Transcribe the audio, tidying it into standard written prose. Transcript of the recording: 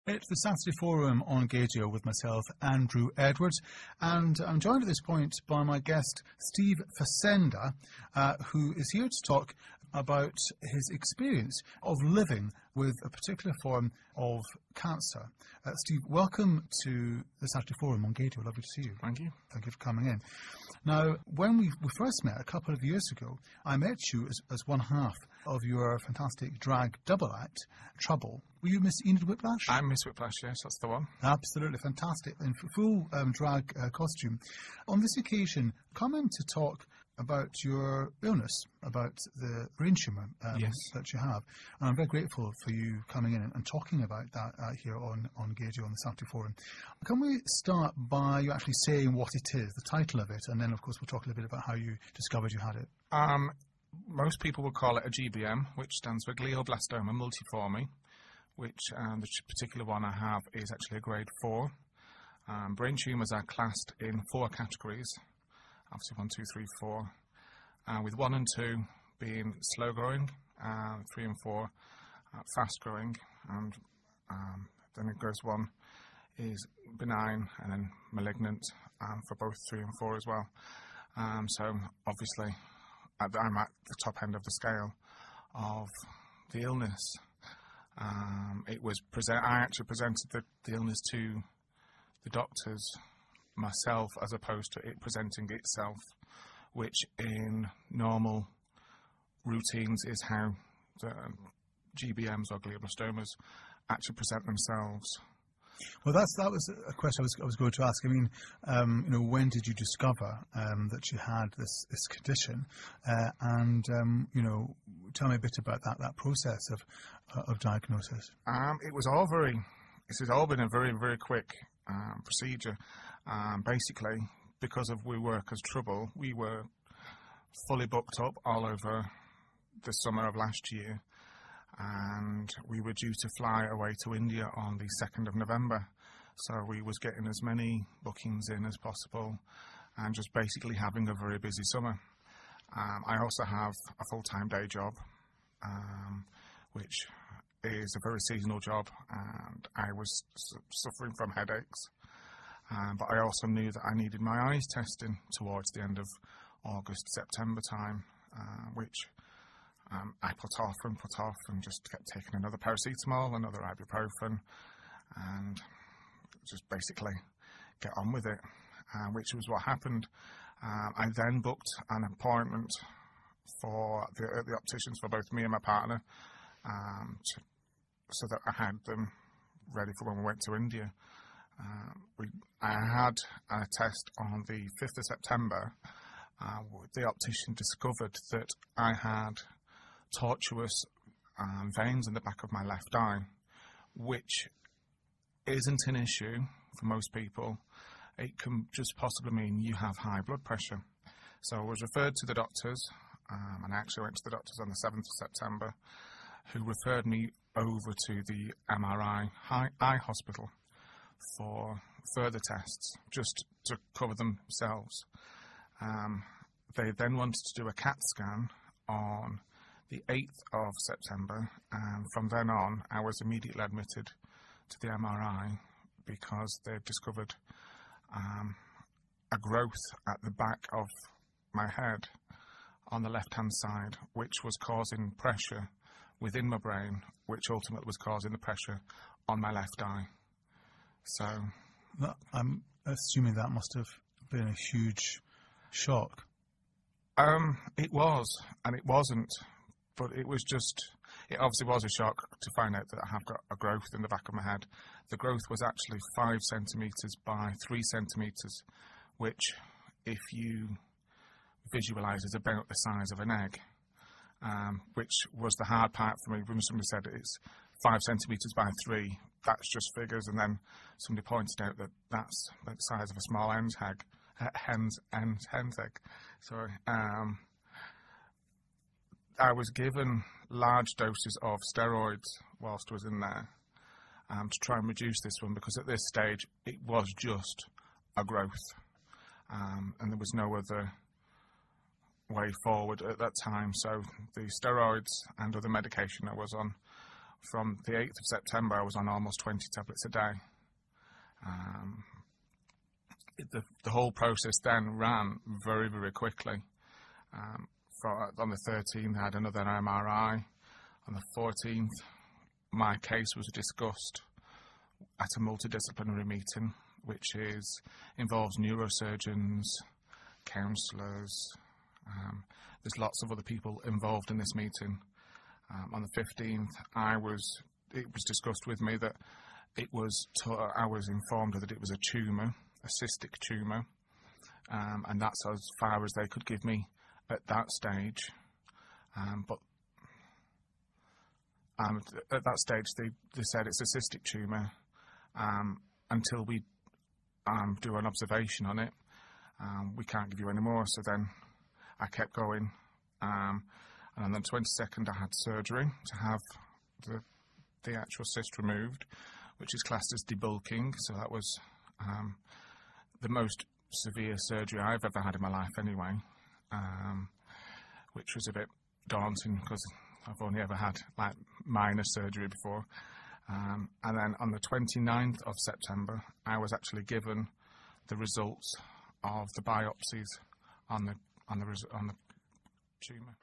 It's the Saturday Forum on Gaydio with myself, Andrew Edwards, and I'm joined at this point by my guest, Steve Faccenda, who is here to talk about his experience of living with a particular form of cancer. Steve, welcome to the Saturday Forum on Gaydio. Lovely to see you. Thank you. Thank you for coming in. Now, when we first met a couple of years ago, I met you as one half of your fantastic drag double act, Trouble. Were you Miss Enid Whiplash? I'm Miss Whiplash, yes, that's the one. Absolutely fantastic, in full drag costume. On this occasion, come in to talk about your illness, about the brain tumour Yes. that you have. And I'm very grateful for you coming in and talking about that here on Gaydio on the Saturday Forum. Can we start by you actually saying what it is, the title of it, and then, of course, we'll talk a little bit about how you discovered you had it. Most people would call it a GBM, which stands for glioblastoma multiforme, which the particular one I have is actually a grade 4. Brain tumours are classed in 4 categories, obviously 1, 2, 3, 4, with 1 and 2 being slow growing, 3 and 4 fast growing, and then it goes 1 is benign and then malignant for both 3 and 4 as well. So obviously I'm at the top end of the scale of the illness. I actually presented the illness to the doctors myself, as opposed to it presenting itself, which in normal routines is how the GBMs or glioblastomas actually present themselves. Well, that was a question I was going to ask. I mean, when did you discover that you had this condition? Tell me a bit about that process of diagnosis. This has all been a very, very quick procedure. Basically, because of we workers' trouble, we were fully booked up all over the summer of last year, and we were due to fly away to India on the 2nd of November. So we was getting as many bookings in as possible and just basically having a very busy summer. I also have a full-time day job, which is a very seasonal job, and I was suffering from headaches. But I also knew that I needed my eyes testing towards the end of August, September time, which I put off and just kept taking another paracetamol, another ibuprofen, and just basically get on with it, which was what happened. I then booked an appointment for the opticians for both me and my partner, so that I had them ready for when we went to India. I had a test on the 5th of September. The optician discovered that I had tortuous veins in the back of my left eye, which isn't an issue for most people. It can just possibly mean you have high blood pressure. So I was referred to the doctors, and I actually went to the doctors on the 7th of September, who referred me over to the MRI eye hospital for further tests, just to cover themselves. They then wanted to do a CAT scan on the 8th of September, and from then on I was immediately admitted to the MRI because they discovered a growth at the back of my head on the left-hand side, which was causing pressure within my brain, which ultimately was causing the pressure on my left eye. So I'm assuming that must have been a huge shock. It was, and it wasn't, but it obviously was a shock to find out that I have got a growth in the back of my head. The growth was actually 5 centimetres by 3 centimetres, which, if you visualise, is about the size of an egg, which was the hard part for me. When somebody said it's 5 centimetres by 3, that's just figures, and then somebody pointed out that that's the size of a small hen's egg. Sorry. I was given large doses of steroids whilst I was in there to try and reduce this one, because at this stage it was just a growth, and there was no other way forward at that time. So the steroids and other medication I was on From the 8th of September, I was on almost 20 tablets a day. The whole process then ran very, very quickly. On the 13th, I had another MRI. On the 14th, my case was discussed at a multidisciplinary meeting, which involves neurosurgeons, counsellors. There's lots of other people involved in this meeting. On the 15th, it was discussed with me that I was informed that it was a tumour, a cystic tumour, and that's as far as they could give me at that stage. But at that stage, they said it's a cystic tumour until we do an observation on it. We can't give you any more. So then I kept going. And on the 22nd, I had surgery to have the actual cyst removed, which is classed as debulking. So that was the most severe surgery I've ever had in my life anyway, which was a bit daunting because I've only ever had like minor surgery before. And then on the 29th of September, I was actually given the results of the biopsies on the tumour.